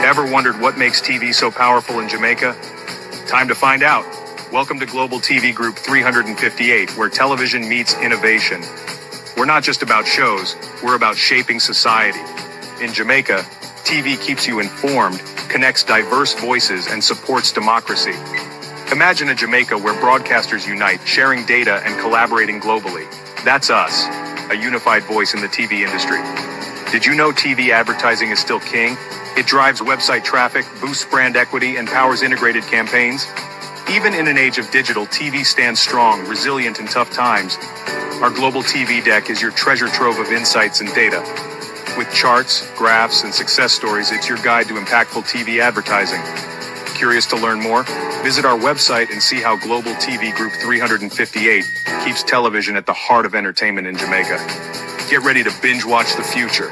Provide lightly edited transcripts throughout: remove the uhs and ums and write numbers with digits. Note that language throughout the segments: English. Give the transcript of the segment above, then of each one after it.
Ever wondered what makes TV so powerful in Jamaica? Time to find out. Welcome to Global TV Group 358, where television meets innovation. We're not just about shows, we're about shaping society. In Jamaica, TV keeps you informed, connects diverse voices, and supports democracy. Imagine a Jamaica where broadcasters unite, sharing data and collaborating globally. That's us, a unified voice in the TV industry. Did you know TV advertising is still king? It drives website traffic, boosts brand equity, and powers integrated campaigns. Even in an age of digital, TV stands strong, resilient in tough times. Our global TV deck is your treasure trove of insights and data. With charts, graphs, and success stories, it's your guide to impactful TV advertising. Curious to learn more? Visit our website and see how Global TV Group 358 keeps television at the heart of entertainment in Jamaica. Get ready to binge watch the future.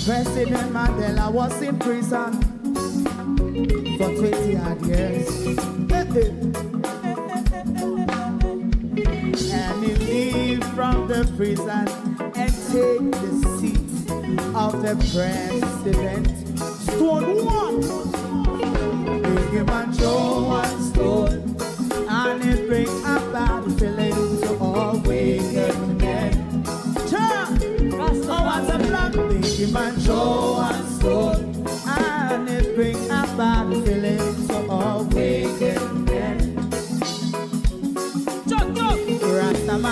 President Mandela was in prison for 20 odd years. And he leave from the prison and take the seat of the president. Stone one, big him and show one stone, and it bring about feeling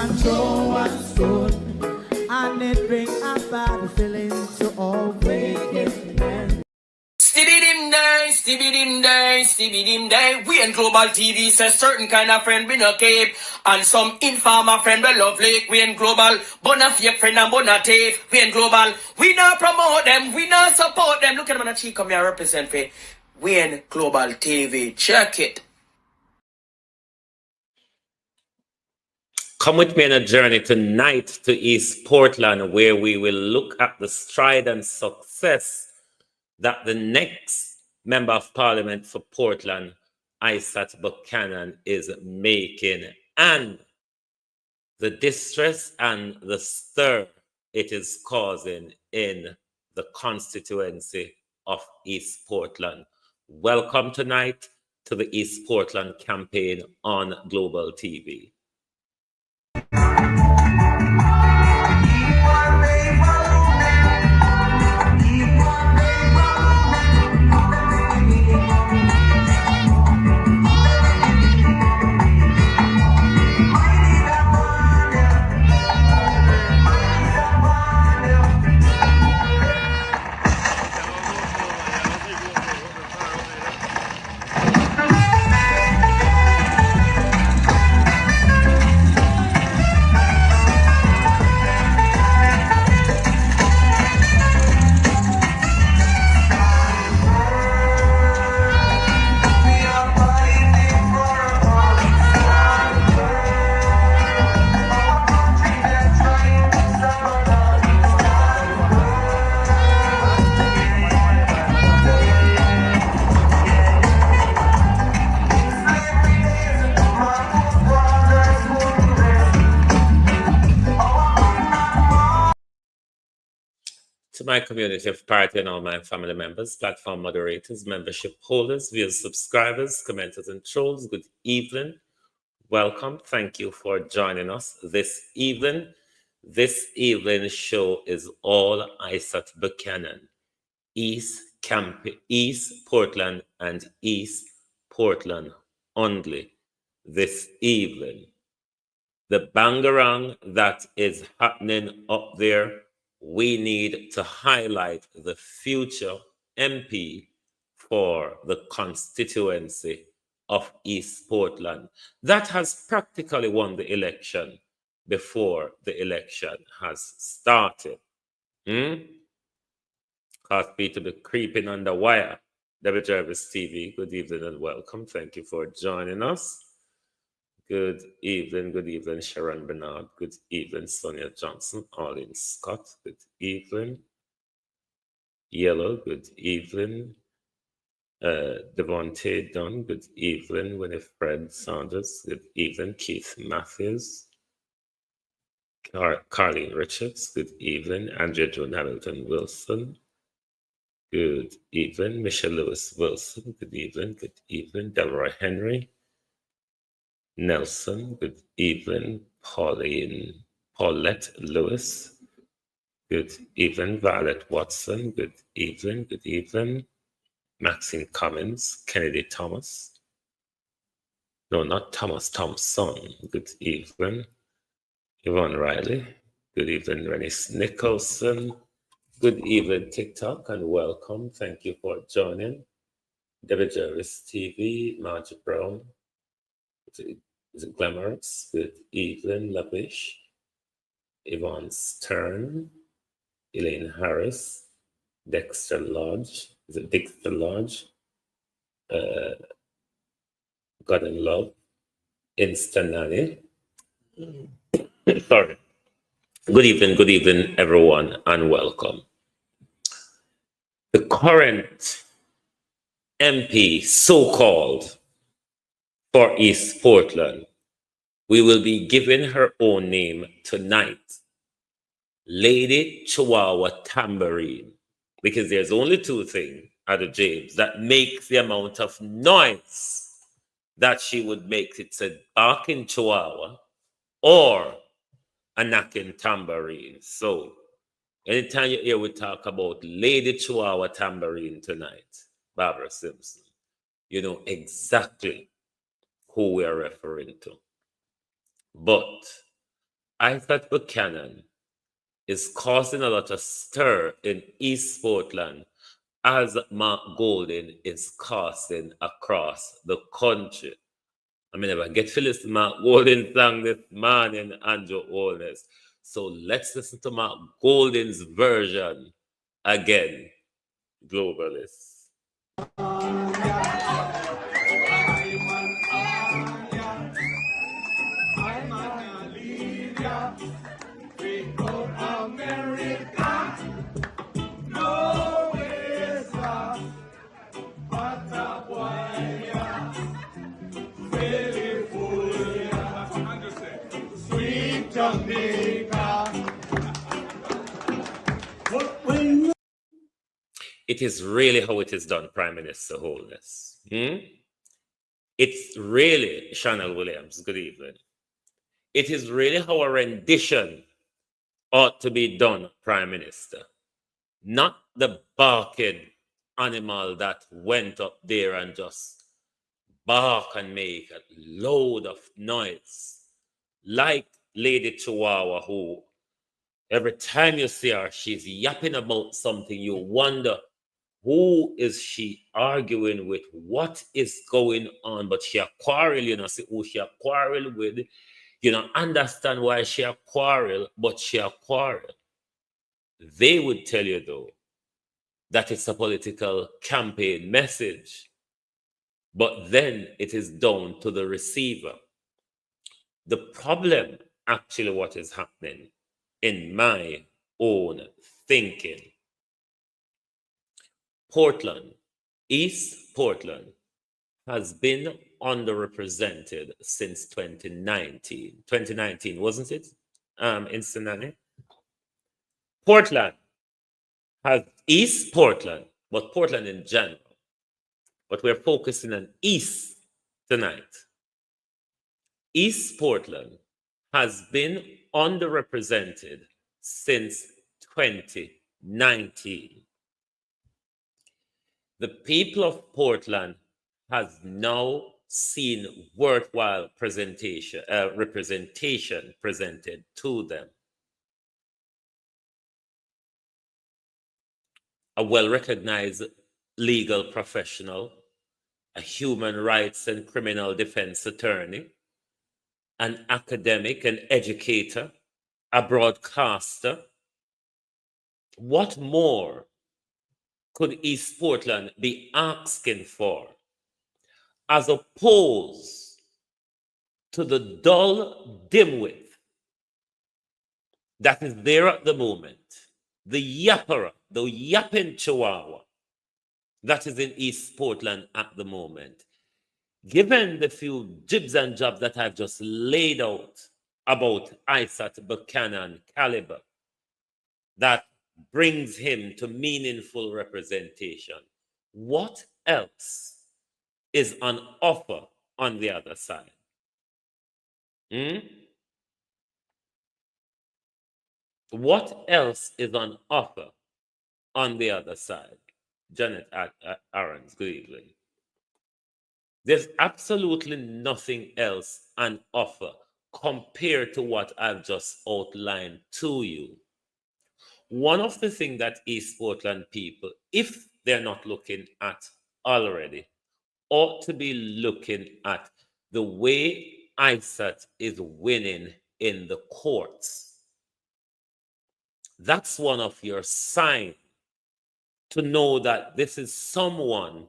and throw a stone, and it bring a bad feeling to all wicked men. Stibbidim day, stibbidim day, stibbidim day. We in Global TV says certain kind of friend we no cape, and some informer friend we lovely. We in Global, bona fake friend and bona tape. We in Global, we not promote them, we not support them. Look at them on the cheek, come here represent for. We in Global TV, check it. Come with me on a journey tonight to East Portland, where we will look at the stride and success that the next Member of Parliament for Portland, ISAT Buchanan, is making, and the distress and the stir it is causing in the constituency of East Portland. Welcome tonight to the East Portland campaign on Global TV. To my community of party and all my family members, platform moderators, membership holders, viewers, subscribers, commenters, and trolls, good evening. Welcome. Thank you for joining us this evening. This evening's show is all ISAT Buchanan, East Portland, and East Portland only this evening. The bangarang that is happening up there, we need to highlight the future MP for the constituency of East Portland that has practically won the election before the election has started. Cause me to be creeping on the wire. David Jarvis TV, good evening and welcome. Thank you for joining us. Good evening, Sharon Bernard. Good evening, Sonia Johnson. Arlene Scott. Good evening. Yellow. Good evening. Devontae Dunn. Good evening. Winifred Saunders. Good evening. Keith Matthews. Carlene Richards. Good evening. Andrea Joan Hamilton Wilson. Good evening. Michelle Lewis Wilson. Good evening. Good evening. Delroy Henry. Nelson, good evening. Paulette Lewis, good evening. Violet Watson, good evening. Good evening. Maxine Cummins, Kennedy Thomas. No, not Thomas, Thompson. Good evening. Yvonne Riley, good evening. Rennie Nicholson, good evening. TikTok, and welcome. Thank you for joining. David Jarvis TV, Margie Brown. Is it Glamorous? Good evening, Lavish. Yvonne Stern, Elaine Harris, Dexter Lodge. Is it Dexter Lodge? God and Love, Instanani. Sorry. Good evening, everyone, and welcome. The current MP, so-called, for East Portland, we will be giving her own name tonight, Lady Chihuahua Tambourine, because there's only two things, Ada James, that makes the amount of noise that she would make. It's a barking chihuahua or a knocking tambourine. So anytime you hear we talk about Lady Chihuahua Tambourine tonight, Barbara Simpson, you know exactly who we are referring to. But ISAT Buchanan is causing a lot of stir in East Portland as Mark Golden is casting across the country. I mean, if I get to listen to Mark Golden song this morning, Andrew Holness. So let's listen to Mark Golden's version again, Globalists. It is really how it is done, Prime Minister Holness. It's really, Chanel Williams, good evening. It is really how a rendition ought to be done, Prime Minister. Not the barking animal that went up there and just bark and make a load of noise. Like Lady Chihuahua, who every time you see her, she's yapping about something. You wonder, who is she arguing with? What is going on? But she a quarrel, you know, see who she a quarrel with. You know, understand why she a quarrel, but she a quarrel. They would tell you, though, that it's a political campaign message. But then it is down to the receiver. The problem, actually, what is happening, in my own thinking, Portland, East Portland, has been underrepresented since 2019. 2019, wasn't it? In Cincinnati. Portland has East Portland, but Portland in general. But we're focusing on East tonight. East Portland has been underrepresented since 2019. The people of Portland has now seen worthwhile representation presented to them. A well-recognized legal professional, a human rights and criminal defense attorney, an academic, an educator, a broadcaster. What more could East Portland be asking for, as opposed to the dull dimwit that is there at the moment, the yapper, the yapping chihuahua that is in East Portland at the moment? Given the few jibs and jabs that I've just laid out about ISAT Buchanan caliber, that brings him to meaningful representation, what else is on offer on the other side? What else is on offer on the other side? Janet Aarons, good evening. There's absolutely nothing else on offer compared to what I've just outlined to you. One of the things that East Portland people, if they're not looking at already, ought to be looking at the way ISAT is winning in the courts. That's one of your signs to know that this is someone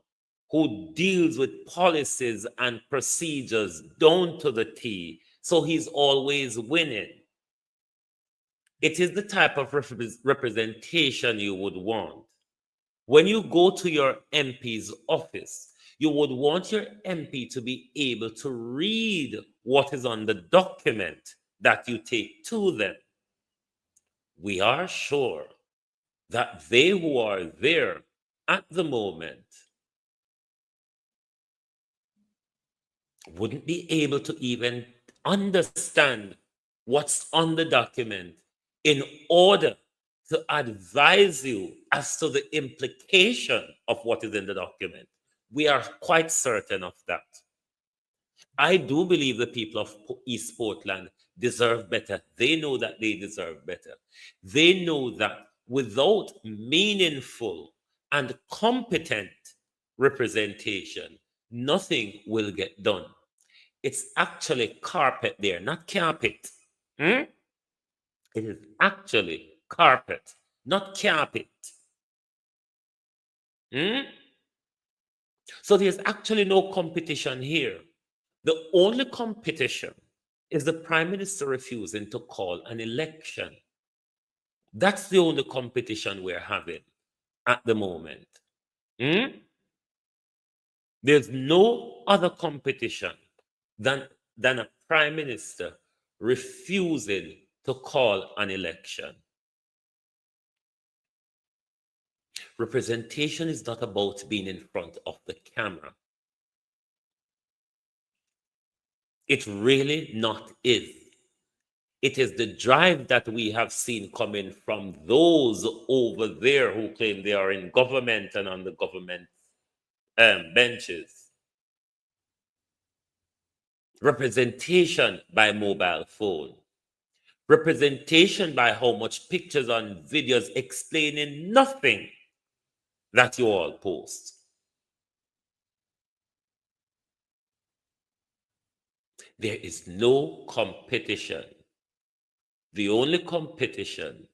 who deals with policies and procedures down to the T, so he's always winning. It is the type of representation you would want. When you go to your MP's office, you would want your MP to be able to read what is on the document that you take to them. We are sure that they who are there at the moment wouldn't be able to even understand what's on the document in order to advise you as to the implication of what is in the document. We are quite certain of that. I do believe the people of East Portland deserve better. They know that they deserve better. They know that without meaningful and competent representation, nothing will get done. It's actually carpet there, not carpet. Hmm? It is actually carpet, not carpet. Hmm? So there's actually no competition here. The only competition is the Prime Minister refusing to call an election. That's the only competition we're having at the moment. Hmm? There's no other competition than a Prime Minister refusing to call an election. Representation is not about being in front of the camera. It really not is. It is the drive that we have seen coming from those over there who claim they are in government and on the government benches. Representation by mobile phone. Representation by how much pictures and videos explaining nothing that you all post. There is no competition. The only competition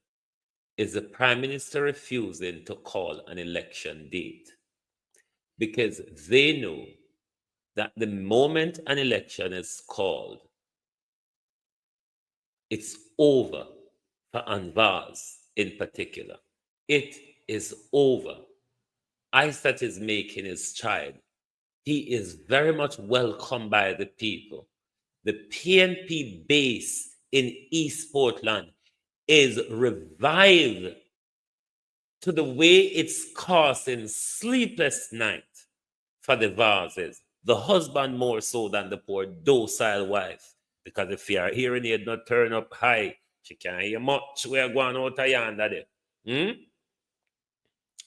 is the Prime Minister refusing to call an election date, because they know that the moment an election is called, it's over for Anvaz in particular. It is over. ISAT is making his stride. He is very much welcomed by the people. The PNP base in East Portland is revived to the way it's causing sleepless night for the Vases, the husband more so than the poor docile wife. Because if your hearing aid not turn up high, she can't hear much. We are going out of yonder there. Hmm?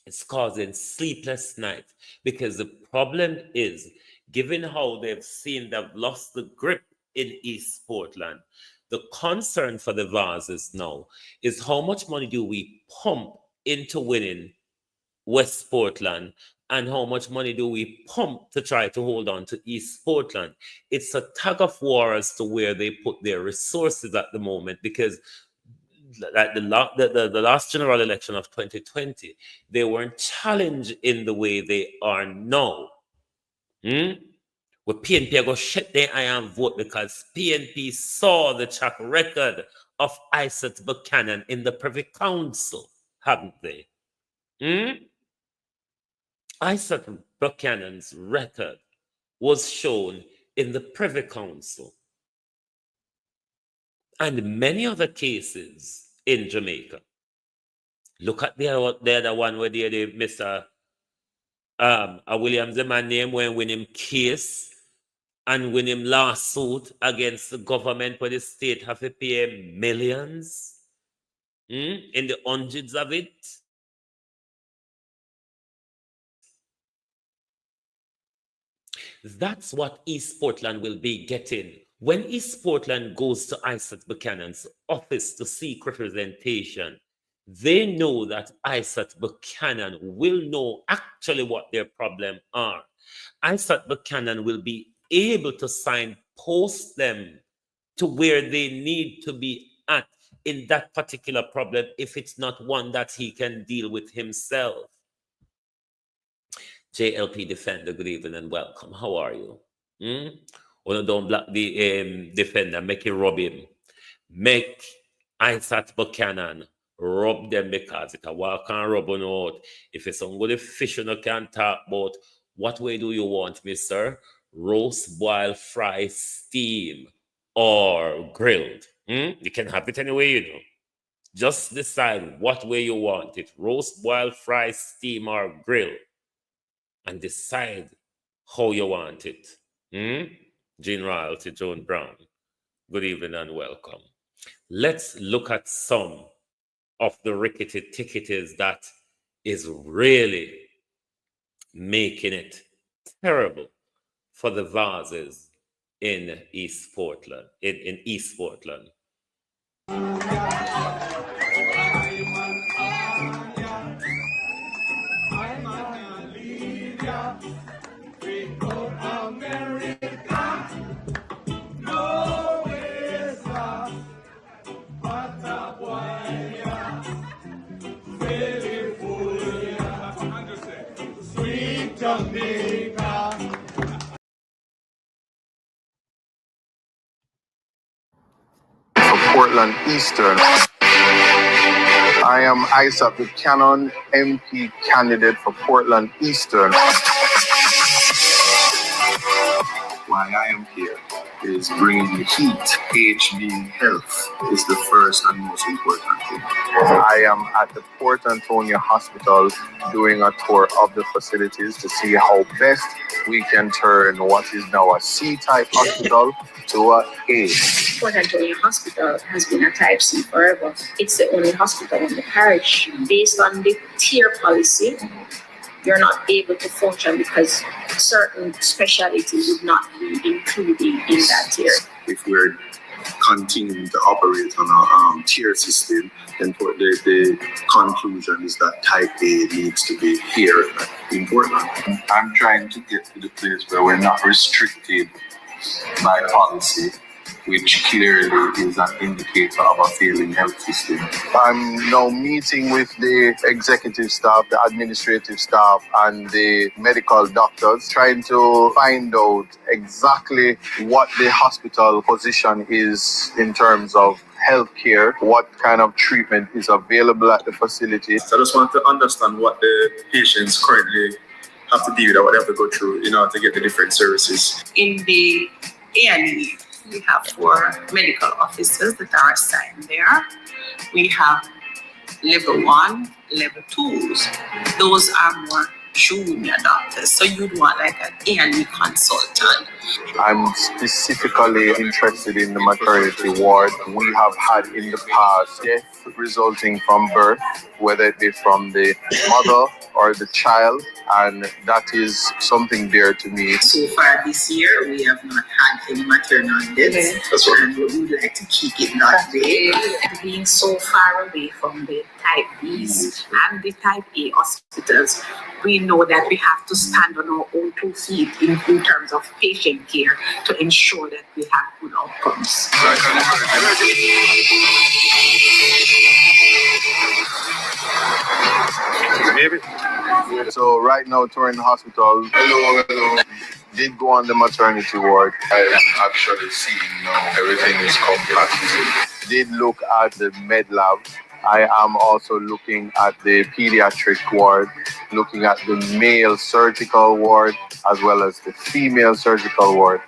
It's causing sleepless night, because the problem is, given how they've seen they've lost the grip in East Portland, the concern for the Vases now is how much money do we pump into winning West Portland, and how much money do we pump to try to hold on to East Portland. It's a tug of war as to where they put their resources at the moment, because like the last general election of 2020, they weren't challenged in the way they are now. Hmm? Where PNP go shut their eye and vote because PNP saw the track record of ISAT Buchanan in the Privy Council, haven't they? Hmm? ISAT Buchanan's record was shown in the Privy Council and many other cases in Jamaica. Look at the other one where they Mr. Williams, the man name, when win him case and win him lawsuit against the government, where the state have to pay millions in the hundreds of it. That's what East Portland will be getting. When East Portland goes to ISAT Buchanan's office to seek representation, they know that ISAT Buchanan will know actually what their problems are. ISAT Buchanan will be able to signpost them to where they need to be at in that particular problem, if it's not one that he can deal with himself. JLP Defender, good evening and welcome. How are you? Well, don't block the defender, make it rub him. Make ISAT Buchanan rub them, because it a walk and rub on out. If it's some good fish you can talk about, what way do you want, mister? Roast, boil, fry, steam, or grilled? You can have it any way you know. Just decide what way you want it. Roast, boil, fry, steam, or grill. And decide how you want it. Gene Royalty, Joan Brown. Good evening and welcome. Let's look at some of the rickety ticketies that is really making it terrible for the Vases in East Portland, in East Portland. For Portland Eastern, I am ISAT BUCHANAN, MP candidate for Portland Eastern. Why I am here is bringing the heat. HB health is the first and most important thing. I am at the Port Antonio Hospital doing a tour of the facilities to see how best we can turn what is now a C-type hospital to a A. Port Antonio Hospital has been a type C forever. It's the only hospital in the parish. Based on the tier policy, you're not able to function because certain specialties would not be included in that tier. If we're continuing to operate on a tier system, then the conclusion is that type A needs to be here in Portland. I'm trying to get to the place where we're not restricted by policy, which clearly is an indicator of a failing health system. I'm now meeting with the executive staff, the administrative staff, and the medical doctors, trying to find out exactly what the hospital position is in terms of healthcare, what kind of treatment is available at the facility. So I just want to understand what the patients currently have to deal with, what they have to go through in order to get the different services. In the A&E, we have 4 medical officers that are assigned there. We have level 1, level 2s. Those are more junior doctors. So you'd want like an A&E consultant. I'm specifically interested in the maternity ward. We have had in the past death resulting from birth, whether it be from the mother or the child, and that is something dear to me. So far this year, we have not had any maternal deaths, and we would like to keep it that way. Being so far away from the type Bs and the type A hospitals, we know that we have to stand on our own 2 feet in terms of patient care to ensure that we have good outcomes. So right now, touring the hospital. Hello. Did go on the maternity ward. I actually see now everything is compatible. Did look at the med lab. I am also looking at the pediatric ward, looking at the male surgical ward, as well as the female surgical ward.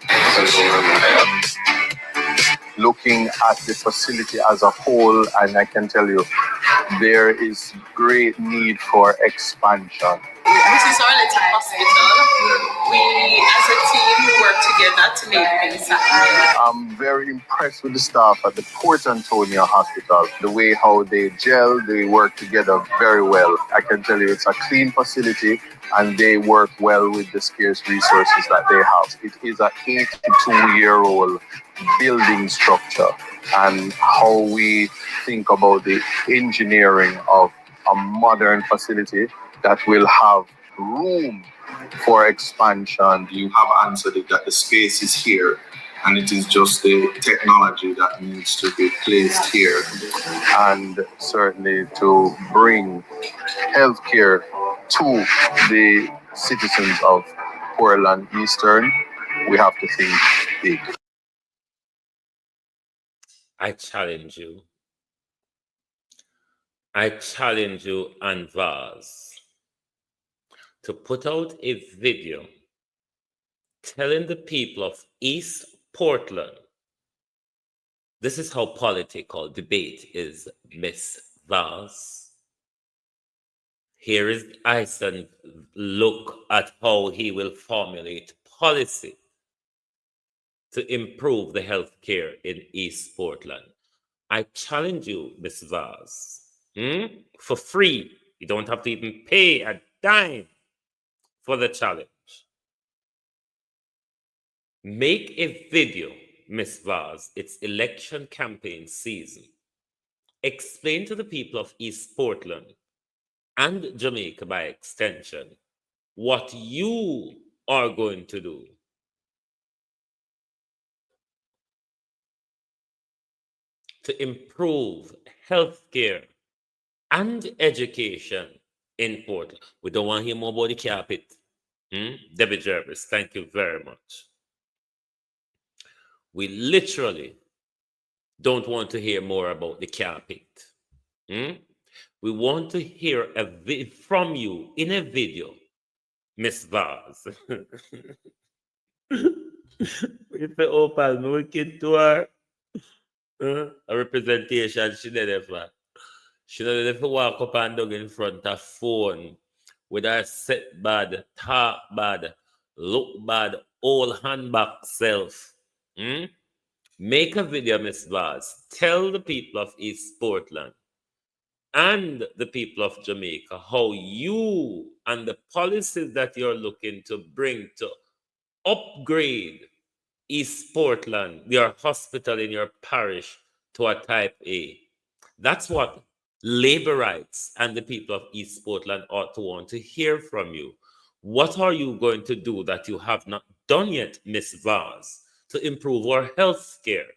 Looking at the facility as a whole, and I can tell you, there is great need for expansion. This is our little hospital. We, as a team, work together to make things happen. I'm very impressed with the staff at the Port Antonio Hospital. The way how they gel, they work together very well. I can tell you it's a clean facility and they work well with the scarce resources that they have. It is an 82-year-old building structure, and how we think about the engineering of a modern facility that will have room for expansion. You have answered it that the space is here, and it is just the technology that needs to be placed here. And certainly to bring healthcare to the citizens of Portland Eastern, we have to think big. I challenge you. I challenge you and Vaz to put out a video telling the people of East Portland, this is how political debate is, Miss Vaz. Here is Ison look at how he will formulate policy to improve the health care in East Portland. I challenge you, Miss Vaz, for free. You don't have to even pay a dime for the challenge. Make a video, Miss Vaz. It's election campaign season. Explain to the people of East Portland and Jamaica by extension what you are going to do to improve healthcare and education in Portland. We don't want to hear more about the carpet. Debbie Jervis, thank you very much. We literally don't want to hear more about the carpet. We want to hear from you in a video, Miss Vaz. If the opal wicked to her, a representation she never. She never walk up and down in front of phone with her set bad, talk bad, look bad, old handbag self. Make a video, Miss Vaz. Tell the people of East Portland and the people of Jamaica how you and the policies that you're looking to bring to upgrade East Portland, your hospital in your parish, to a type A. That's what labor rights and the people of East Portland ought to want to hear from you. What are you going to do that you have not done yet, Miss Vaz, to improve our health care?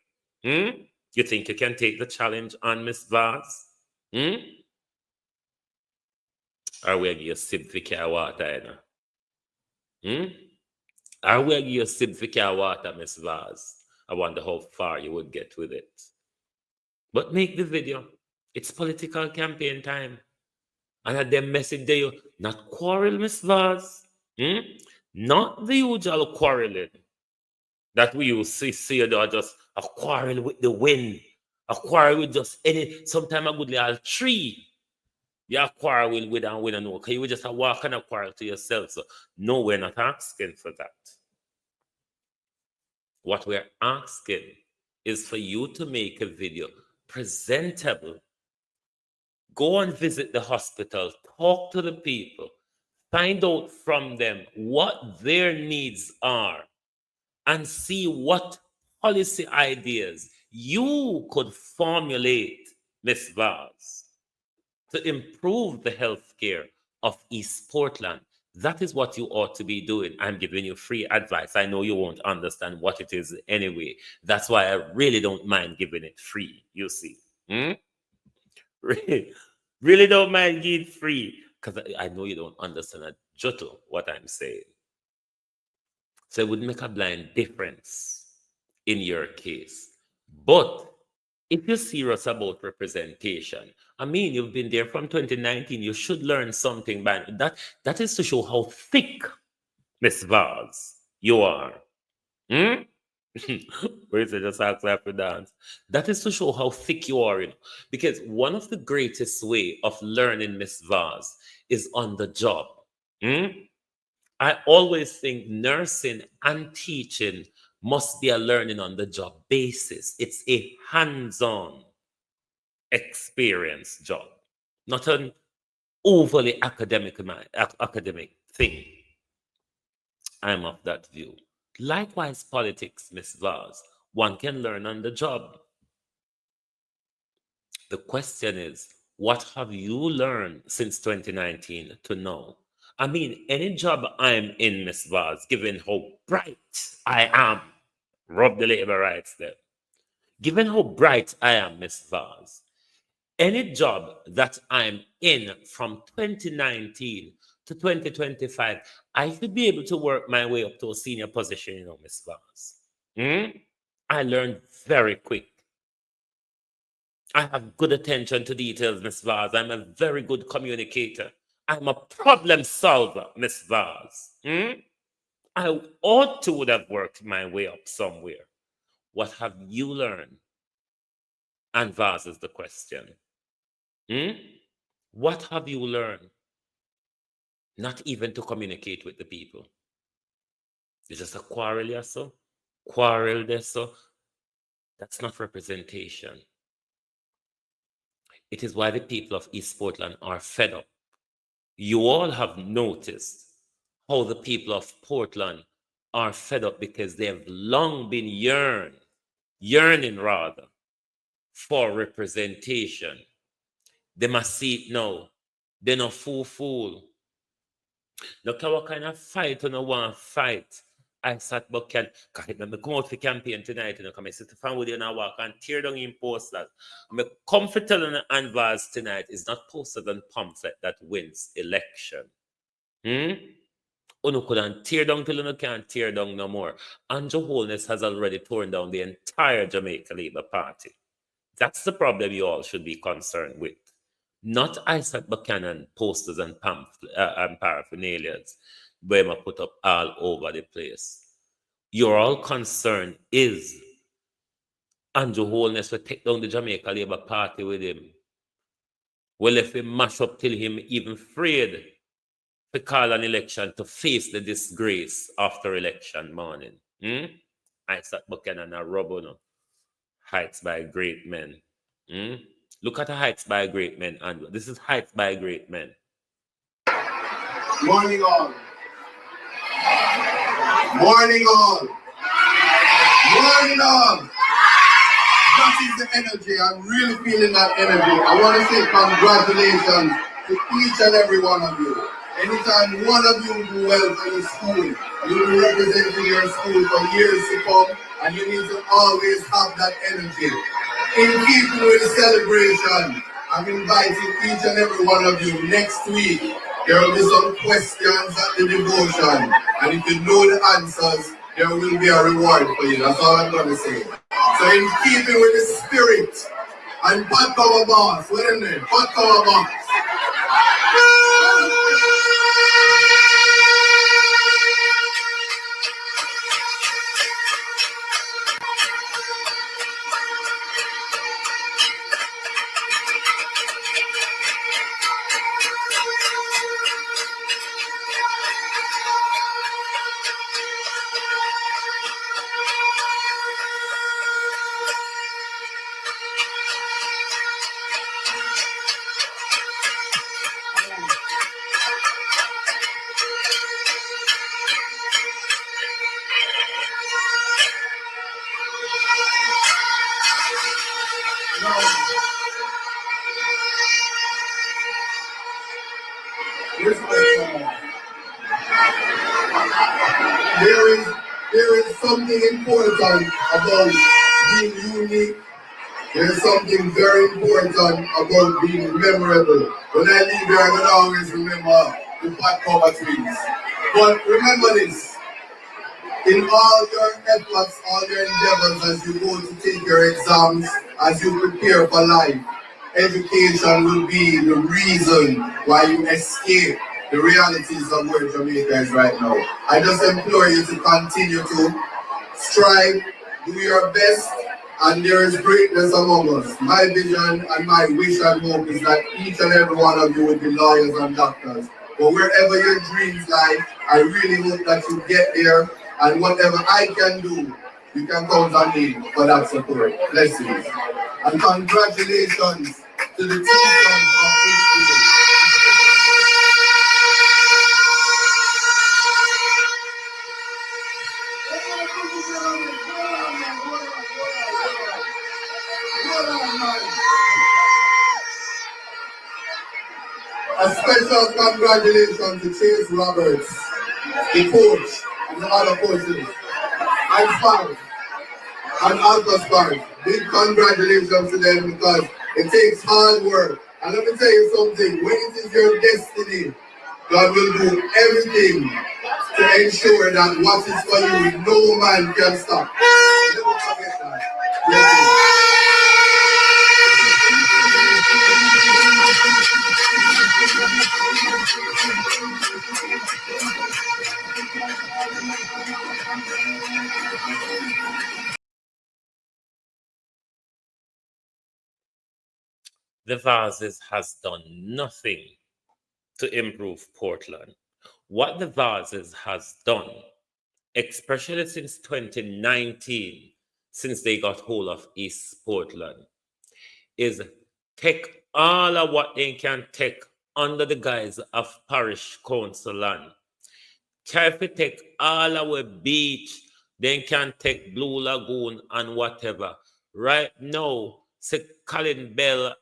You think you can take the challenge on, Miss Vaz? Or we give you a sip for care water, Or we give you a sip for care water, Miss Vaz? I wonder how far you would get with it. But make the video. It's political campaign time. And at them message there, not quarrel, Miss Vaz. Not the usual quarreling that we used to see or just a quarrel with the wind, a quarrel with just any, sometimes a good little tree. You quarrel with and with and no. Because you just walk and a quarrel to yourself. So no, we're not asking for that. What we're asking is for you to make a video presentable. Go and visit the hospital, talk to the people, find out from them what their needs are, and see what policy ideas you could formulate, Ms. Vaz, to improve the health care of East Portland. That is what you ought to be doing. I'm giving you free advice. I know you won't understand what it is anyway. That's why I really don't mind giving it free, you see. Really don't mind giving free, because I know you don't understand a jotto what I'm saying. So it would make a blind difference in your case. But if you're serious about representation, I mean, you've been there from 2019, you should learn something by that. That is to show how thick, Miss Vaz, you are. Where is it? Just ask after dance. That is to show how thick you are, because one of the greatest way of learning, Miss Vaz, is on the job. I always think nursing and teaching must be a learning on the job basis. It's a hands-on experience job, not an overly academic thing. I'm of that view. Likewise, politics, Miss Vaz, one can learn on the job. The question is, what have you learned since 2019 to know? I mean, any job I'm in, Miss Vaz, given how bright I am, rub the labor rights there. Given how bright I am, Miss Vaz, any job that I'm in from 2019 to 2025, I should be able to work my way up to a senior position, Miss Vaz. I learned very quick. I have good attention to details, Miss Vaz. I'm a very good communicator. I'm a problem solver, Miss Vaz. I ought to would have worked my way up somewhere. What have you learned? And Vaz is the question. What have you learned? Not even to communicate with the people. It's just a quarrel here, so quarrel there, so that's not representation. It is why the people of East Portland are fed up. You all have noticed how the people of Portland are fed up because they have long been yearning rather, for representation. They must see it now. They're not fool. Look at what kind of fight you don't want to fight. ISAT Buchanan. God, I come out for campaign tonight, come and sit down with you and I walk and tear down in posters. I'm comfortable on the anvils tonight is not posters and pamphlet that wins election. Uno couldn't tear down till you can't tear down no more. Andrew Holness has already torn down the entire Jamaica Labour Party. That's the problem you all should be concerned with. Not ISAT Buchanan posters and paraphernalias where I put up all over the place. Your all concern is Andrew Holness will take down the Jamaica Labour Party with him. Well, if we mash up till him even afraid to call an election to face the disgrace after election morning. ISAT Buchanan are rubber heights by great men. Look at the heights by great men, Andrew. This is heights by great men. Morning all. Morning all. Morning all. That is the energy. I'm really feeling that energy. I want to say congratulations to each and every one of you. Anytime one of you do well for your school, you will represent your school for years to come, and you need to always have that energy. In keeping with the celebration, I'm inviting each and every one of you next week. There will be some questions at the devotion, and if you know the answers, there will be a reward for you. That's all I'm going to say. So in keeping with the spirit, and Pat Cover Boss, what in there? Pat Cover Boss. There is something important about being unique. There is something very important about being memorable. When I leave here, I'm going to always remember the Fat Cover Twins. But remember this, in all your efforts, all your endeavors as you go to take your exams, as you prepare for life, education will be the reason why you escape the realities of where Jamaica is right now. I just implore you to continue to strive, do your best, and there is greatness among us. My vision and my wish and hope is that each and every one of you will be lawyers and doctors. But wherever your dreams lie, I really hope that you get there, and whatever I can do, you can count on me for that support. Blessings. And congratulations to the teachers of this school. A special congratulations to Chase Roberts, the coach, and the other coaches, and Spark, and Alpha Spark. Big congratulations to them because it takes hard work. And let me tell you something, when it is your destiny, God will do everything to ensure that what is for you, no man can stop. Never forget that. Blessings. The Vases has done nothing to improve Portland. What the Vases has done, especially since 2019, since they got hold of East Portland, is take all of what they can take under the guise of parish council land, If we take all our beach, then can take Blue Lagoon and whatever. Right now, say Colin Bell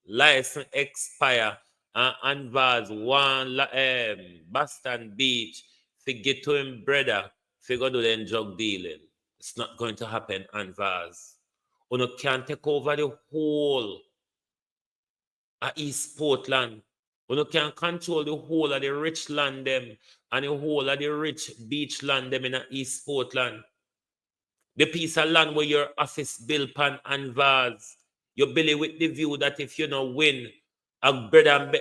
license expire and was one Boston Beach, get to him brother, go do them drug dealing. It's not going to happen and Vaz. You can't take over the whole East Portland. You can control the whole of the rich land them and the whole of the rich beach land them in East Portland. The piece of land where your office built pan and vase, you build it with the view that if you don't win, a bread and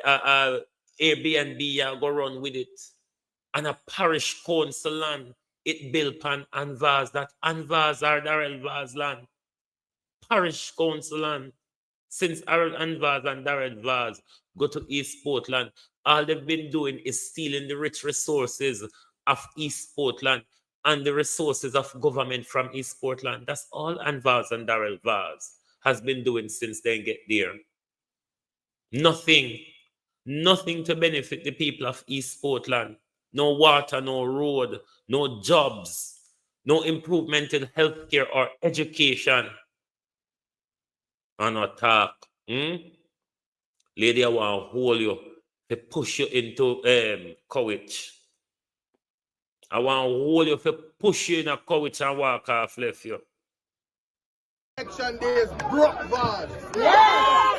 Airbnb, you go run with it. And a parish council land, it built pan and vase, that and vase are Darrell Vaz land. Parish council land. Since Aaron and Vaz and Darrell Vaz go to East Portland, all they've been doing is stealing the rich resources of East Portland and the resources of government from East Portland. That's all Vaz and Darrell Vaz has been doing since they get there. Nothing to benefit the people of East Portland. No water, no road, no jobs, no improvement in healthcare or education. And attack. Lady, I want to hold you to push you into courage. I want to hold you to push you in a courage and walk off left you. Election days broke Vaz. We are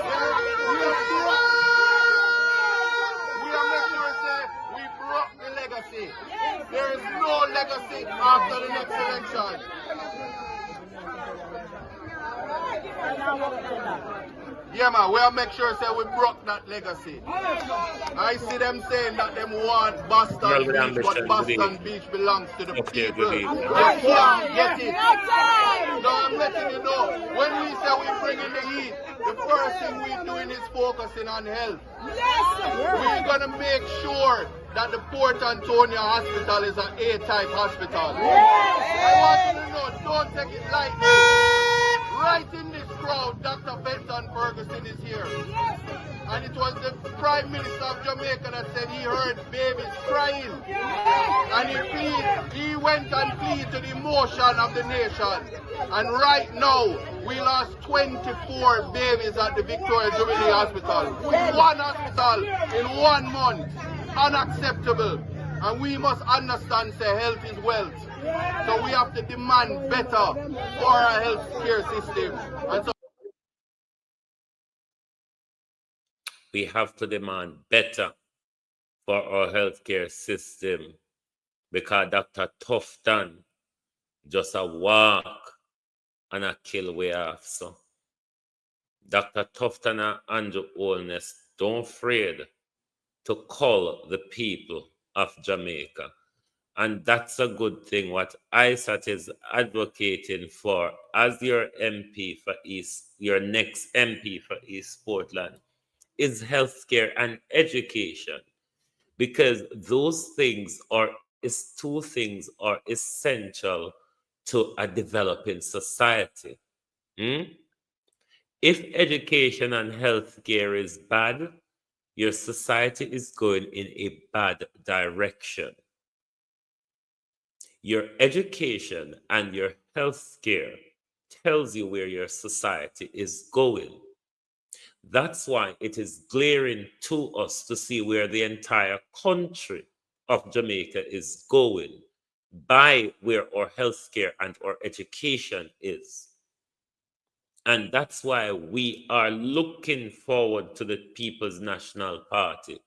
making sure say we broke the legacy. There is no legacy after the next election. Yeah, man, we'll make sure say we broke that legacy. I see them saying that them want Boston Beach, but Boston Beach belongs to the people. They can't get it. So I'm letting you know, when we say we bring in the heat, the first thing we're doing is focusing on health. We're going to make sure that the Port Antonio Hospital is an A-type hospital. I want you to know, don't take it lightly. Right in this crowd, Dr. Benson Ferguson is here. And it was the Prime Minister of Jamaica that said he heard babies crying. And he went and pleaded to the emotion of the nation. And right now, we lost 24 babies at the Victoria Jubilee Hospital. One hospital in 1 month. Unacceptable. And we must understand say health is wealth. So we have to demand better for our health care system. And so we have to demand better for our healthcare system because Dr. Tufton just a walk and a kill way off. So Dr. Tufton and Andrew Holness, don't afraid to call the people of Jamaica. And that's a good thing. What ISAT is advocating for as your MP for East, your next MP for East Portland, is healthcare and education. Because those things two things are essential to a developing society. If education and healthcare is bad, your society is going in a bad direction. Your education and your health care tells you where your society is going. That's why it is glaring to us to see where the entire country of Jamaica is going by where our health care and our education is. And that's why we are looking forward to the People's National Party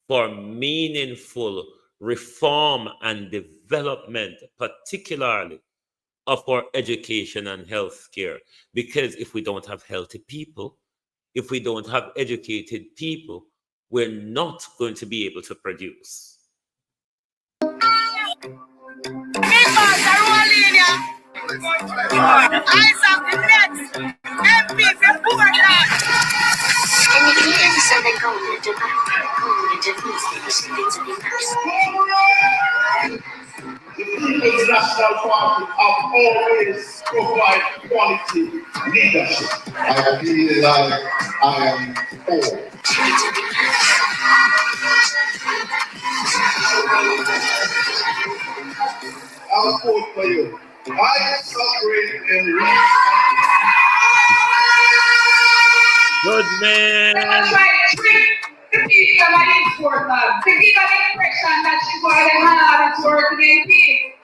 for meaningful reform and development, particularly of our education and health care. Because if we don't have healthy people, if we don't have educated people, we're not going to be able to produce. The People's National Party have always provided quality leadership. I feel like I am poor. I'll quote for you. I suffering and reach. Good man. Try to trick the people of Portland to give an impression that she's going to have to work again.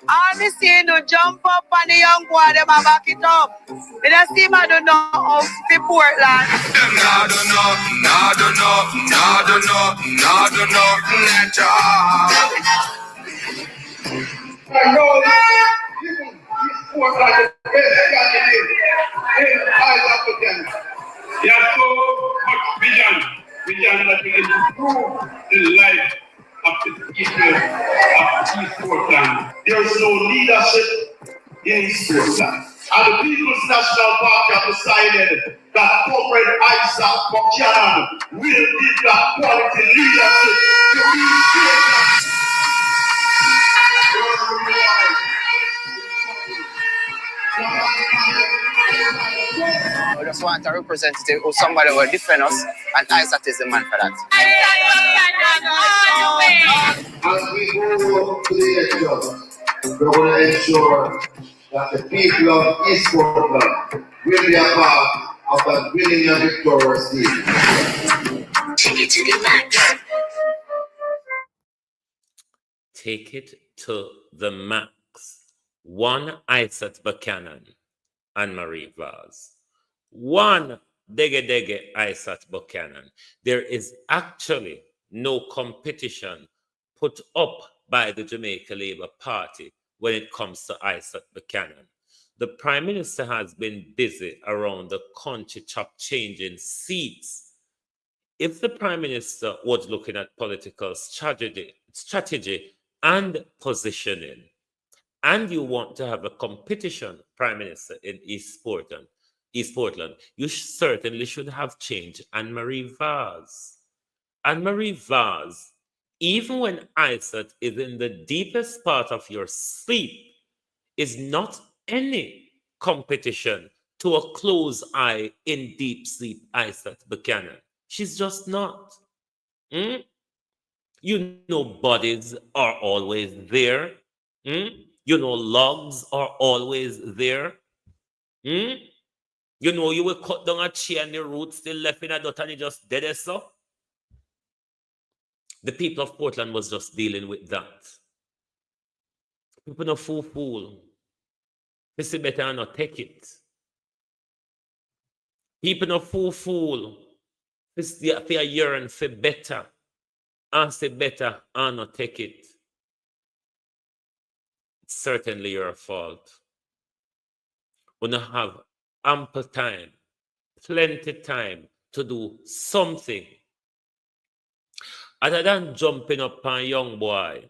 All me see no jump up on the young boy, them a back it up. They don't see I don't know of the Portland. Nah, don't know, that I know this Portland the best candidate in South Africa. He has so much vision that will improve the life of the people of East Portland. There is no leadership in East Portland. And the People's National Party have decided that corporate ISAT Buchanan will give that quality leadership to East Portland. I just want a representative or somebody who will defend us, and ISAT is the man for that. As we go to the elections, we're going to ensure that the people of East Portland will be a part of that winning and victorious team. Take it to the max. Take it to the max. One ISAT Buchanan and Marie Vaz. One Dege ISAT Buchanan. There is actually no competition put up by the Jamaica Labour Party when it comes to ISAT Buchanan. The Prime Minister has been busy around the country changing seats. If the Prime Minister was looking at political strategy and positioning, and you want to have a competition Prime Minister in East Portland, you certainly should have changed Anne-Marie Vaz. Anne-Marie Vaz, even when ISAT is in the deepest part of your sleep, is not any competition to a close eye in deep sleep ISAT Buchanan. She's just not. You know bodies are always there. You know logs are always there. You know you will cut down a tree and the roots still left in a dot and it just dead so. The people of Portland was just dealing with that. People no fool. They say better and not take it. People no fool. They are yearn for better. And say better and not take it. It's certainly your fault. We don't have ample time, plenty time to do something other than jumping up on young boy,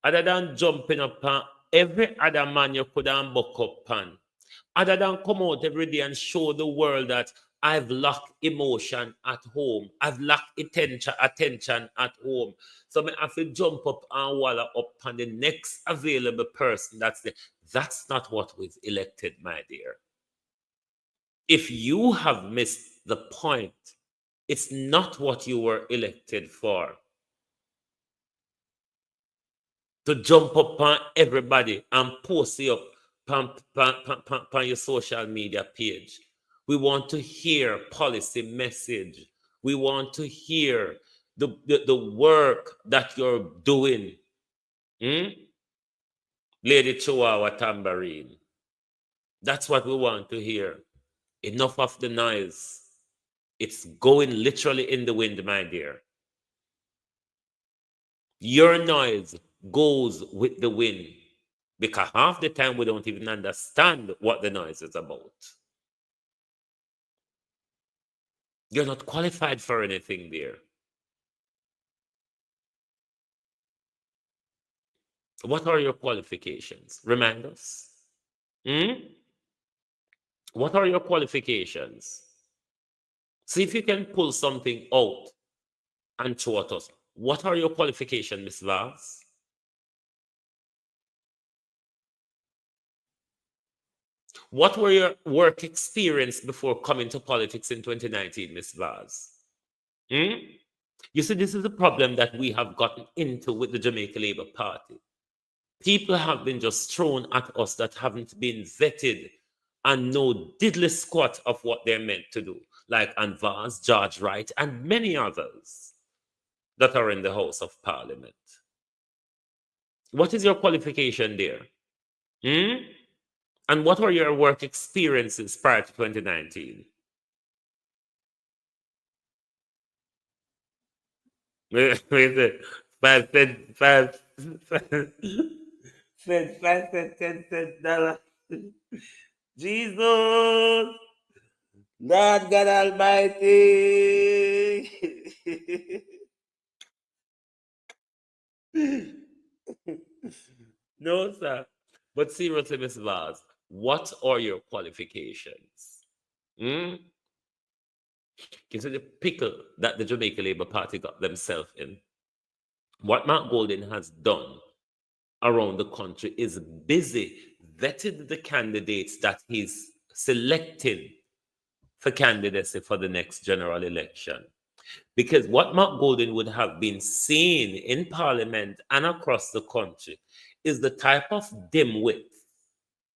other than jumping up on every other man you could have buck up on, other than come out every day and show the world that I've lacked emotion at home, I've lacked attention at home. So I have to jump up and walla up on the next available person that's there. That's not what we've elected, my dear. If you have missed the point, it's not what you were elected for. To jump up on everybody and post it up on your social media page. We want to hear policy message. We want to hear the work that you're doing. Lady Chihuahua Tambourine. That's what we want to hear. Enough of the noise. It's going literally in the wind, my dear. Your noise goes with the wind because half the time we don't even understand what the noise is about. You're not qualified for anything there. What are your qualifications? Remind us. What are your qualifications? See if you can pull something out and show at us. What are your qualifications, Miss Vaz? What were your work experience before coming to politics in 2019, Miss Vaz? You see, this is a problem that we have gotten into with the Jamaica Labour Party. People have been just thrown at us that haven't been vetted and know diddly squat of what they're meant to do, like Anvaz, George Wright, and many others that are in the House of Parliament. What is your qualification there? And what were your work experiences prior to 2019? Wait a $5 $10. Jesus, Lord God Almighty. No, sir. But seriously, Ms. Vaz, what are your qualifications? You see the pickle that the Jamaica Labour Party got themselves in. What Mark Golden has done around the country is busy vetting the candidates that he's selecting for candidacy for the next general election. Because what Mark Golden would have been seen in Parliament and across the country is the type of dimwit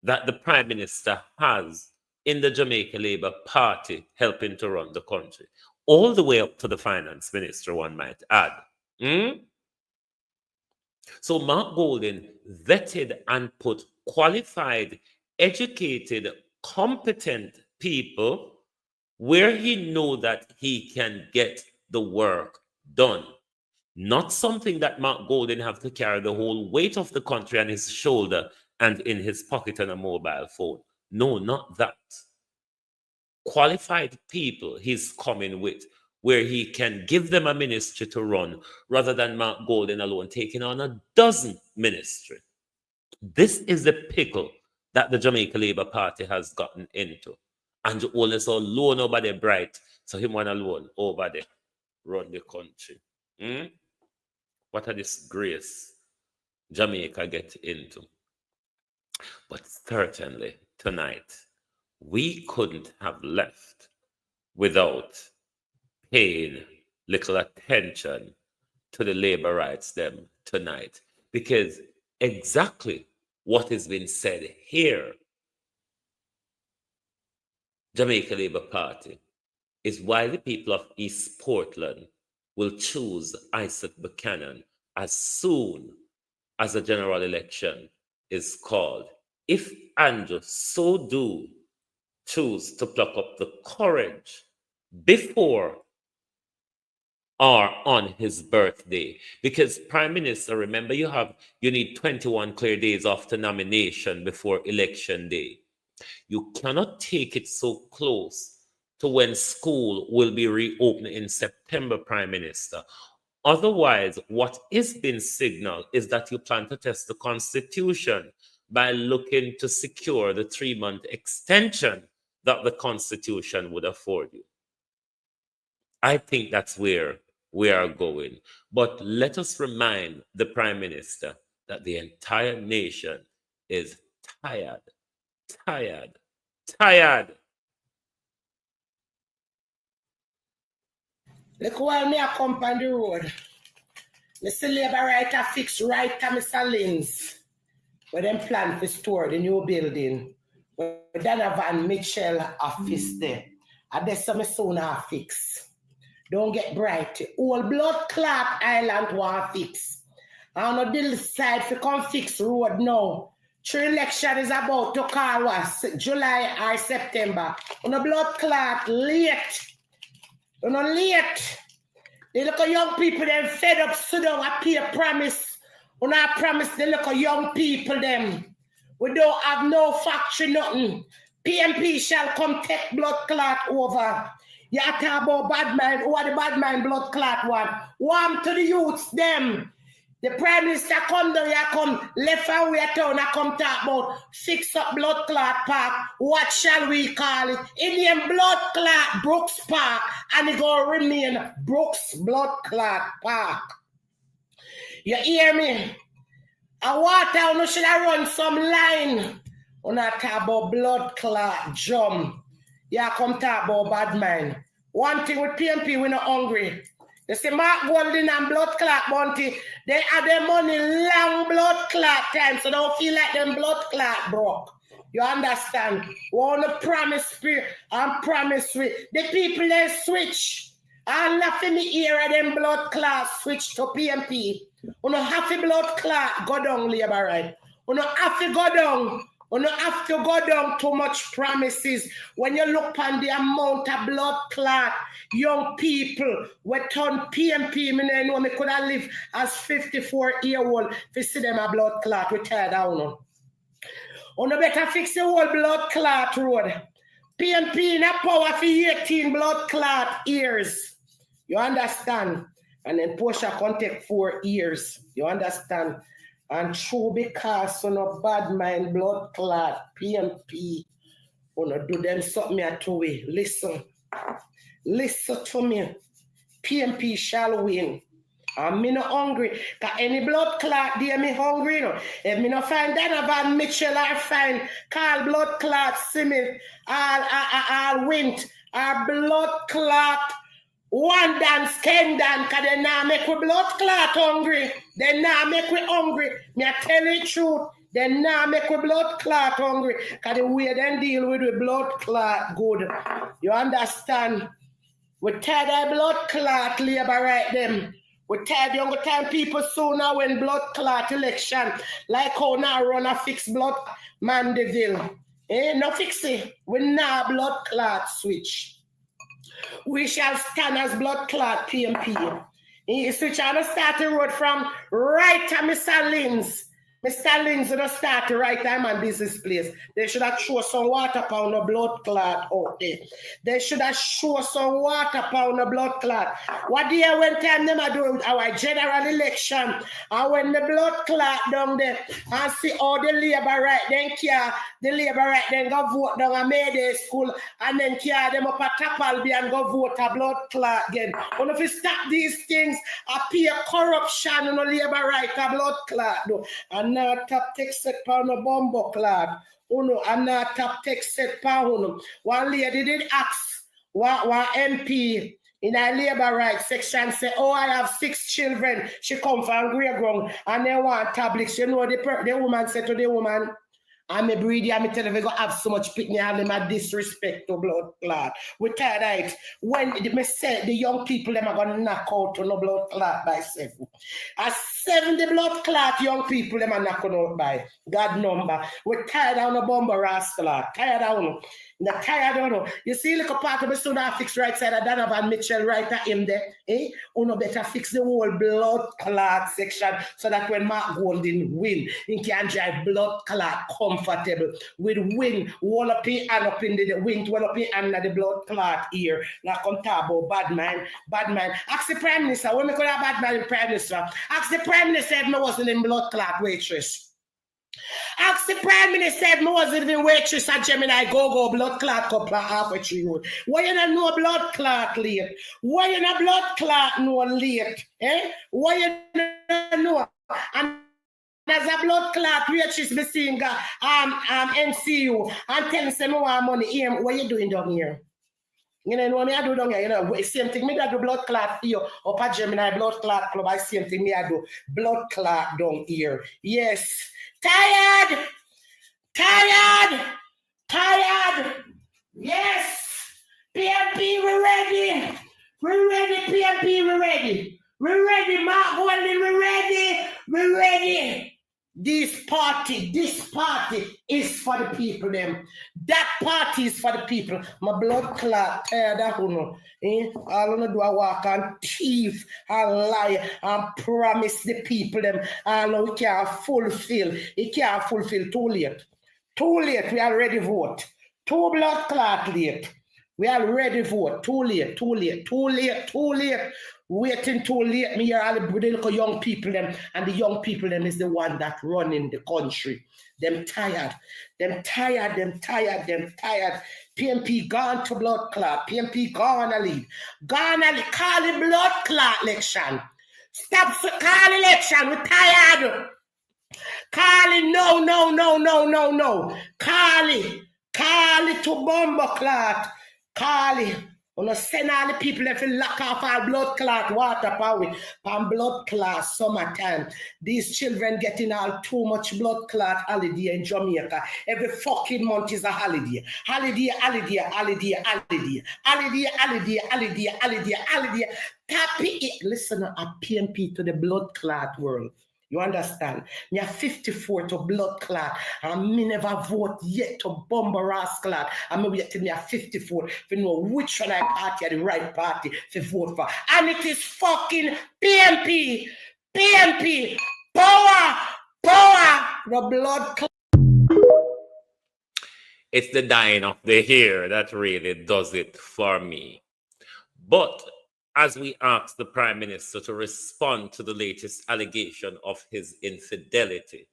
that the Prime Minister has in the Jamaica Labour Party helping to run the country, all the way up to the Finance Minister, one might add. So Mark Golden vetted and put qualified, educated, competent people where he know that he can get the work done. Not something that Mark Golden have to carry the whole weight of the country on his shoulder and in his pocket on a mobile phone. No, not that. Qualified people he's coming with where he can give them a ministry to run rather than Mark Golden alone taking on a dozen ministry. This is the pickle that the Jamaica Labour Party has gotten into. And only so low nobody bright, so him one alone over there run the country. What a disgrace Jamaica get into. But certainly tonight, we couldn't have left without paying little attention to the labor rights them tonight. Because exactly what has been said here, Jamaica Labour Party, is why the people of East Portland will choose ISAT Buchanan as soon as a general election is called. If Andrew so do choose to pluck up the courage before or on his birthday, because Prime Minister, remember you need 21 clear days after nomination before election day. You cannot take it so close to when school will be reopened in September, Prime Minister. Otherwise, what is being signaled is that you plan to test the Constitution by looking to secure the 3-month extension that the Constitution would afford you. I think that's where we are going. But let us remind the Prime Minister that the entire nation is tired. Look while me I come on the road. Mr. Labour writer fix right to Mr. Lynn's where them plan to store the new building. Where Donovan Mitchell office there. And there's some soon I fix. Don't get bright. All blood clot island want fix. I don't decide to come fix road now. 3 election is about to call us July or September. On a blood clot late. On a late. They look at young people them fed up, sit down, I pay a promise. When I promise they look at young people them. We don't have no factory, nothing. PMP shall come take blood clot over. You talk about bad mind. Who are the bad mind blood clot one? Warm to the youths, them. The Prime Minister come down here, come left and right town, I come talk about fix up blood clot park. What shall we call it? Indian blood clot Brooks Park. And it gonna remain Brooks Blood Clot Park. You hear me? I want to should I run some line. When I talk about blood clot jump. Yeah, come talk about bad mind. One thing with PMP, we're not hungry. You see, Mark Golden and blood clot bounty, they have their money long blood clot time, so don't feel like them blood clot broke. You understand? We want to promise spirit and promise with the people they switch. And nothing me here of them blood clot switch to PMP. You don't have to blood clot go down, labor right. You don't have to go down. You don't have to go down too much promises. When you look on the amount of blood clot, young people we turn PMP, I know me could have lived as 54-year-old to see them a blood clot. We tear down. You better fix the whole blood clot road. PMP in a power for 18 blood clot years. You understand? And then Portia can take 4 years. You understand? And true because no bad mind blood clot, PMP, do them something at two way. Listen to me. PMP shall win. I'm not hungry. Cause any blood clot there me hungry. You know. If me not find Donovan Mitchell or find Carl blood clot Simmons, I'll win. Our blood clot one dance, Ken dance, cause they now make we blood clot hungry. They now make we hungry. Me I tell you the truth. They now make we blood clot hungry. Cause the way they deal with the blood clot good. You understand? We tired of blood clot labor right them. We tired young time people soon now when blood clot election. Like how now run a fixed blood Mandeville. No fix it. We now blood clot switch. We shall stand as blood clot PMP. He switch on the starting road from right to Mr. Lynn's. Mr. Lynn's will start the right time and business place. They should have show some water pound of blood clot out there. They should have show some water pound of blood clot. What do you when time them are doing our general election? And when the blood clot down there and see all the labor right then care, the labor right then go vote down a Mayday school and then care them up at Tapalby and go vote a blood clot again. But if you stop these things, appear corruption and no labor right a blood clot do. And not top text set pound of bombo clot. Uno, and not top text set pound. One lady did ask one MP in a labor rights section say, oh, I have 6 children. She come from Grey Ground and they want tablets. You know, the woman said to the woman, I'm a breedy, I'm a tell you, we go have so much picnic and them a disrespect to blood clot. We tired of it. When me say the young people them are gonna knock out to no blood clot by 7. As 70 blood clot young people them are knocking out by God number. We tired of no bomber rascal. Tired of no. Tired of no. You see, look a part of the student fix right side of Donovan Mitchell right at him there. Uno better fix the whole blood clot section so that when Mark Golden win, he can drive blood clot comfortable with win wall up in and up in the wind, wall up in and the blood clot here. Like on tabo, bad man. Ask the Prime Minister, when we could have bad man Prime Minister. Ask the Prime Minister if I wasn't in blood clot waitress. Ask the Prime Minister if I wasn't in waitress at Gemini go blood clot couple halfway through. Why you not know blood clot late? Why you not blood clot no late? Why you not know? And as a blood clot waitress me seeing NCU and telling them more money here. What you doing down here? You know what I do down here? You know, same thing. Me do blood clot here up at Gemini blood clot club. I same thing me I do blood clot down here. Yes. Tired. Yes. PMP, we're ready. PMP, we're ready. We're ready, Mark Golden, we're ready. This party is for the people, them. That party is for the people. My blood clot, tired of All I do I walk and thief and lie and promise the people them. And we can't fulfill. It can't fulfill too late. We already vote. 2 blood clot late. We already vote. Too late. Waiting too late. Me hear all the little young people them, and the young people them is the one that running the country. Them tired. PMP gone to blood clot. PMP gone to lead. Call the blood clot election. Stop call election. We're tired. Call it no. Call it to bomber clot. Call it. Wanna send all the people if you lock off all blood clot water power and blood clot summertime. These children getting all too much blood clot holiday in Jamaica. Every fucking month is a holiday. Holiday. Happy it. Listen, a PMP to the blood clot world. You understand? Me are 54 to blood clot, and me never vote yet to bomber ass clot. And me wait till me are 54 to know which one I party are the right party to vote for. And it is fucking PMP, power, the blood clot. It's the dying of the hair that really does it for me. But as we ask the Prime Minister to respond to the latest allegation of his infidelity,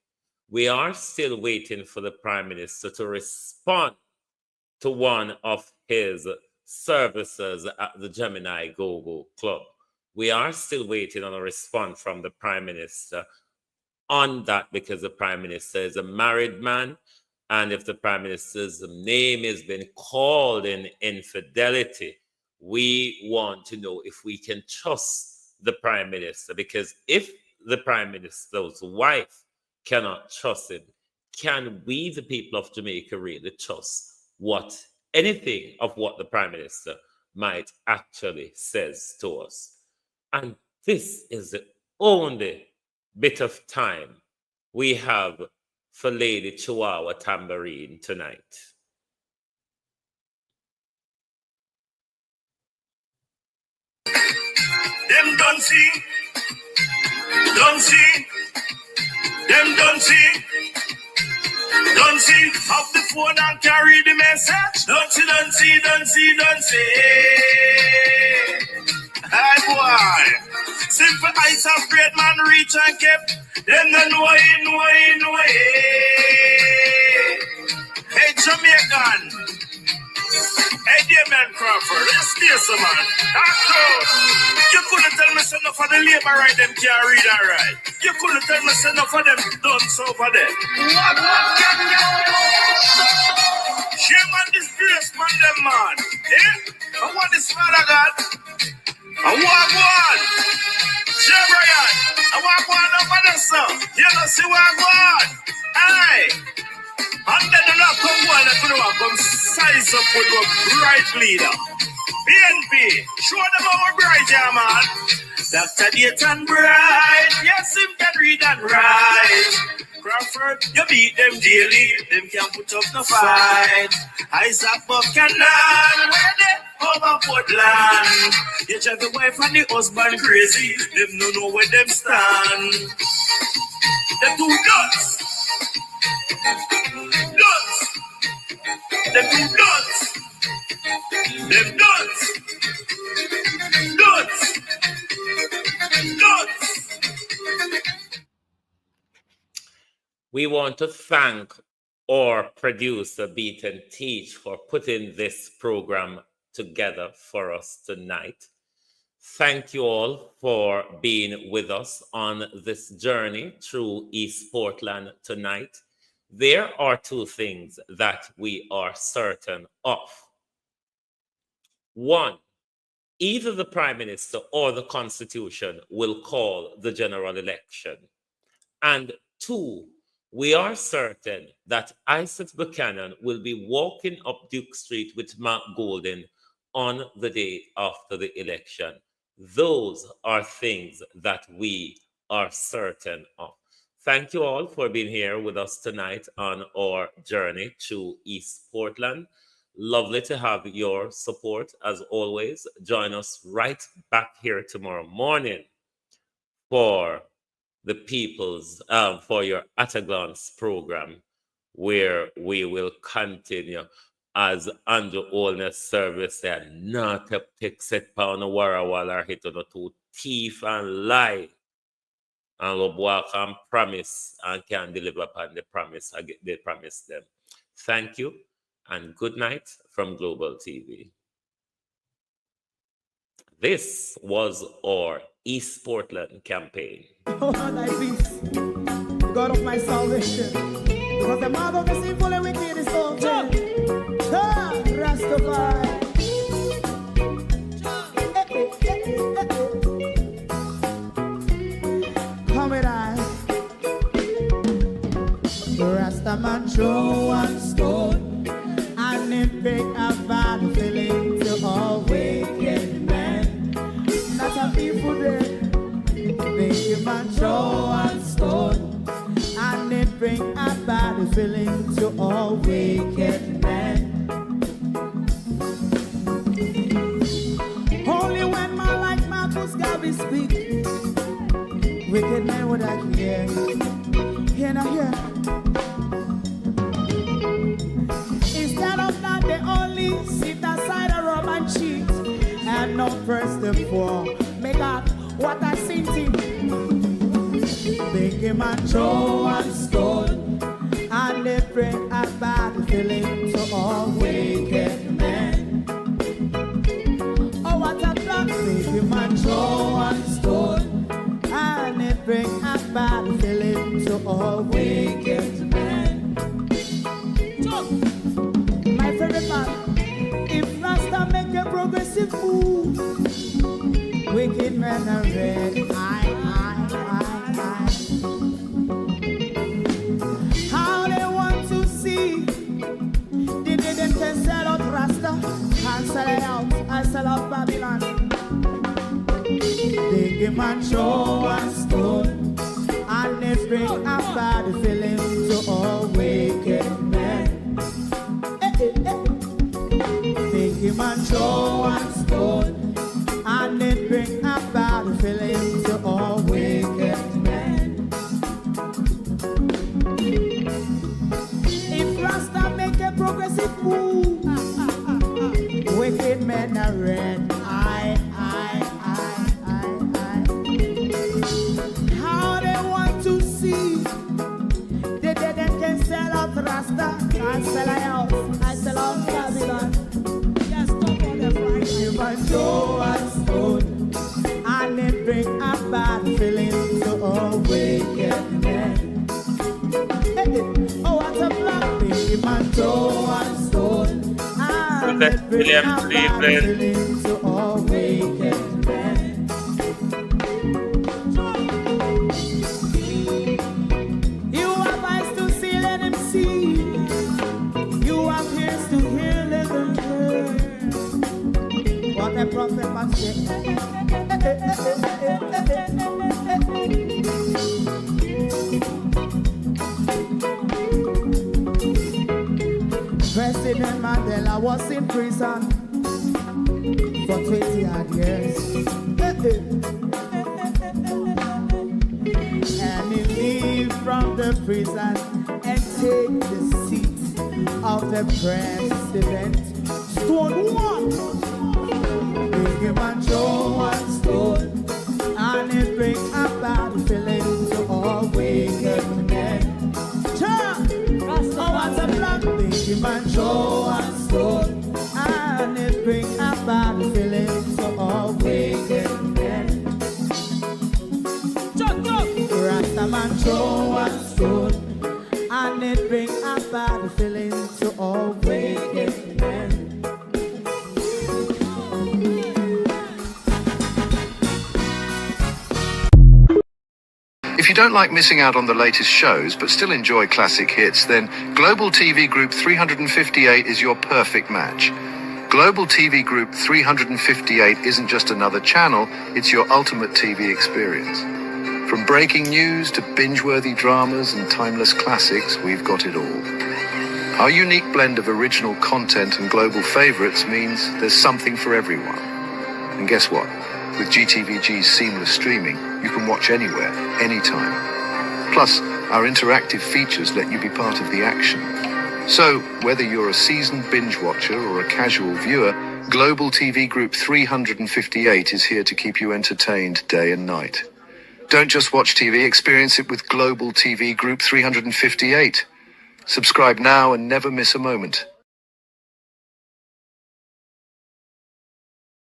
we are still waiting for the Prime Minister to respond to one of his services at the Gemini Go-Go Club. We are still waiting on a response from the Prime Minister on that, because the Prime Minister is a married man, and if the Prime Minister's name has been called in infidelity, we want to know if we can trust the Prime Minister, because if the Prime Minister's wife cannot trust him, can we, the people of Jamaica, really trust anything of what the Prime Minister might actually says to us? And this is the only bit of time we have for Lady Chihuahua Tambourine tonight. Them don't see, them don't see, off the phone and carry the message. Don't see. Hey boy, simple ice of great man reach and kept. Them don't know it. Hey Jamaican. Hey, dear man Crawford, let's steer some man. That's good. You couldn't tell me enough for the labor right, them can't read and write. You couldn't tell me enough for them done so for them. Shame and disgrace man, them man. Eh? And what is Father God? And what one? Shame Brian. And what one over there, sir? You don't see what one? Hey. And then you not come one and come size up with your bright leader. BNP, show them our bright, yeah, man. Dr. Dayton Bright, yes, him can read and write. Crawford, you beat them daily, them can't put up no fight. ISAT BUCHANAN, where they over Portland. You drive the wife and the husband crazy, them no know where them stand. The two nuts. Them two nuts. Them nuts. We want to thank our producer, Beat and Teach, for putting this program together for us tonight. Thank you all for being with us on this journey through East Portland tonight. There are two things that we are certain of. One, either the Prime Minister or the Constitution will call the general election. And two, we are certain that ISAT Buchanan will be walking up Duke Street with Mark Golden on the day after the election. Those are things that we are certain of. Thank you all for being here with us tonight on our journey to East Portland. Lovely to have your support as always. Join us right back here tomorrow morning for the people's, for your At a Glance program, where we will continue as Andrew Olness service and not a pick set pound a warra wall or hit on the two thief and lie. And love walk and promise and can deliver upon the promise they promise them. Thank you and good night from Global TV. This was our East Portland campaign. Oh, thy peace, the God of my salvation, because the mouth of the sinful and wicked is open. Rastafari. throw one stone, and it break a bad feeling to all wicked men. Not a people there. Make a man throw one stone, and it bring a bad feeling to all wicked men. Only when man like Marcus Garvey speak, wicked men would I hear. Hear now hear. Instead of that, they only sit aside and rub and cheat, and not press the poor. Make God what I seen to. Make a man throw one stone, and they bring a bad feeling to all wicked men. Oh, what a plan! Make a man throw one stone, and they bring a bad feeling to all wicked men. My favorite man, if Rasta make a progressive move, wicked men are red. How they want to see the didn't can sell out Rasta and sell it out. I sell out Babylon. They give man show one stone, and they bring a bad feeling to all wicked men. They give man show one stone, and it bring a bad feeling to all wicked men. If Rasta make a progressive move, wicked men are red. How they want to see the dead can sell out Rasta and sell out. I sell out Babylon. Yes, stop on the Friday. If I show one stone, and it bring a bad feeling to all wicked men. Oh, what a black baby man, throw one stone, and it bring a bad feeling to all wicked men. You have eyes to see, let him see. You have ears to hear, let them hear. What a prophet must say. President Mandela was in prison for 20 odd years. And he leave from the prison and take the seat of the president. Stone one. Big man throw one stone, and it bring a bad feeling to all wicked men. Oh, what's a black big man throw one stone, and it bring a bad feeling to all wicked men. Rasta man throw one stone, and it bring a bad feeling to all wicked men. If you don't like missing out on the latest shows but still enjoy classic hits, then Global TV Group 358 is your perfect match. Global TV Group 358 isn't just another channel, it's your ultimate TV experience. From breaking news to binge-worthy dramas and timeless classics, we've got it all. Our unique blend of original content and global favorites means there's something for everyone. And guess what? With GTVG's seamless streaming, you can watch anywhere, anytime. Plus, our interactive features let you be part of the action. So, whether you're a seasoned binge watcher or a casual viewer, Global TV Group 358 is here to keep you entertained day and night. Don't just watch TV, experience it with Global TV Group 358. Subscribe now and never miss a moment.